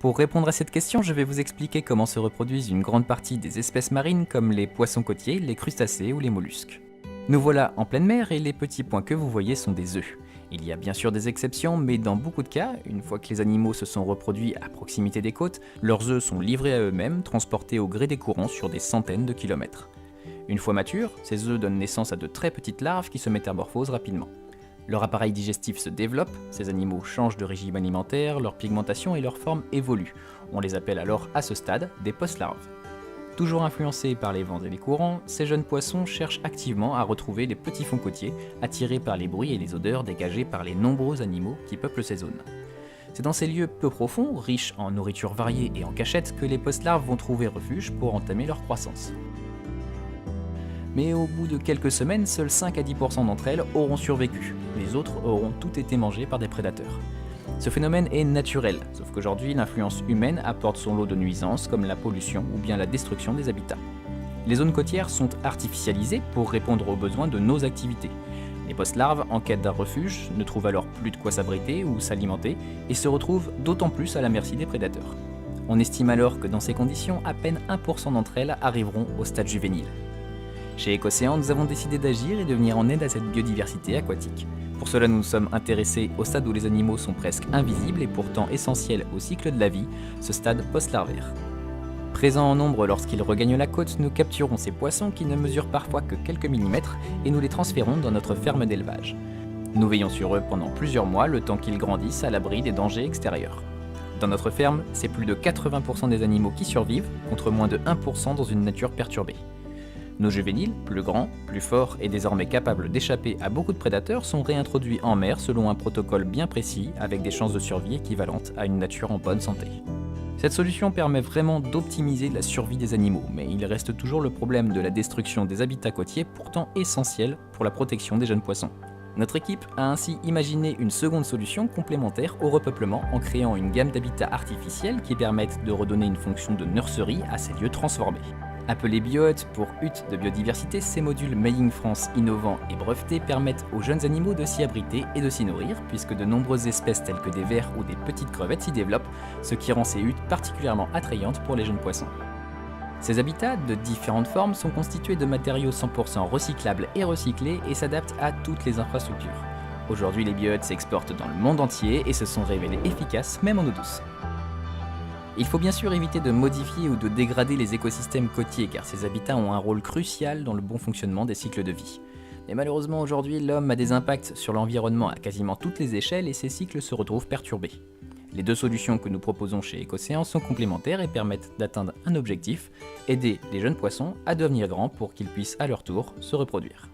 Pour répondre à cette question, je vais vous expliquer comment se reproduisent une grande partie des espèces marines comme les poissons côtiers, les crustacés ou les mollusques. Nous voilà en pleine mer et les petits points que vous voyez sont des œufs. Il y a bien sûr des exceptions, mais dans beaucoup de cas, une fois que les animaux se sont reproduits à proximité des côtes, leurs œufs sont livrés à eux-mêmes, transportés au gré des courants sur des centaines de kilomètres. Une fois matures, ces œufs donnent naissance à de très petites larves qui se métamorphosent rapidement. Leur appareil digestif se développe, ces animaux changent de régime alimentaire, leur pigmentation et leur forme évoluent. On les appelle alors à ce stade des post-larves. Toujours influencés par les vents et les courants, ces jeunes poissons cherchent activement à retrouver les petits fonds côtiers, attirés par les bruits et les odeurs dégagés par les nombreux animaux qui peuplent ces zones. C'est dans ces lieux peu profonds, riches en nourriture variée et en cachette, que les post-larves vont trouver refuge pour entamer leur croissance. Mais au bout de quelques semaines, seuls 5 à 10% d'entre elles auront survécu. Les autres auront toutes été mangées par des prédateurs. Ce phénomène est naturel, sauf qu'aujourd'hui l'influence humaine apporte son lot de nuisances comme la pollution ou bien la destruction des habitats. Les zones côtières sont artificialisées pour répondre aux besoins de nos activités. Les post-larves, en quête d'un refuge, ne trouvent alors plus de quoi s'abriter ou s'alimenter et se retrouvent d'autant plus à la merci des prédateurs. On estime alors que dans ces conditions, à peine 1% d'entre elles arriveront au stade juvénile. Chez Écocéan, nous avons décidé d'agir et de venir en aide à cette biodiversité aquatique. Pour cela, nous nous sommes intéressés au stade où les animaux sont presque invisibles et pourtant essentiels au cycle de la vie, ce stade post-larvaire. Présents en nombre lorsqu'ils regagnent la côte, nous capturons ces poissons qui ne mesurent parfois que quelques millimètres et nous les transférons dans notre ferme d'élevage. Nous veillons sur eux pendant plusieurs mois, le temps qu'ils grandissent à l'abri des dangers extérieurs. Dans notre ferme, c'est plus de 80% des animaux qui survivent, contre moins de 1% dans une nature perturbée. Nos juvéniles, plus grands, plus forts et désormais capables d'échapper à beaucoup de prédateurs, sont réintroduits en mer selon un protocole bien précis avec des chances de survie équivalentes à une nature en bonne santé. Cette solution permet vraiment d'optimiser la survie des animaux, mais il reste toujours le problème de la destruction des habitats côtiers pourtant essentiel pour la protection des jeunes poissons. Notre équipe a ainsi imaginé une seconde solution complémentaire au repeuplement en créant une gamme d'habitats artificiels qui permettent de redonner une fonction de nurserie à ces lieux transformés. Appelés biohuts pour huttes de biodiversité, ces modules Made in France innovants et brevetés permettent aux jeunes animaux de s'y abriter et de s'y nourrir, puisque de nombreuses espèces telles que des vers ou des petites crevettes s'y développent, ce qui rend ces huttes particulièrement attrayantes pour les jeunes poissons. Ces habitats, de différentes formes, sont constitués de matériaux 100% recyclables et recyclés et s'adaptent à toutes les infrastructures. Aujourd'hui, les biohuts s'exportent dans le monde entier et se sont révélés efficaces même en eau douce. Il faut bien sûr éviter de modifier ou de dégrader les écosystèmes côtiers car ces habitats ont un rôle crucial dans le bon fonctionnement des cycles de vie. Mais malheureusement aujourd'hui, l'homme a des impacts sur l'environnement à quasiment toutes les échelles et ces cycles se retrouvent perturbés. Les deux solutions que nous proposons chez Écocéan sont complémentaires et permettent d'atteindre un objectif, aider les jeunes poissons à devenir grands pour qu'ils puissent à leur tour se reproduire.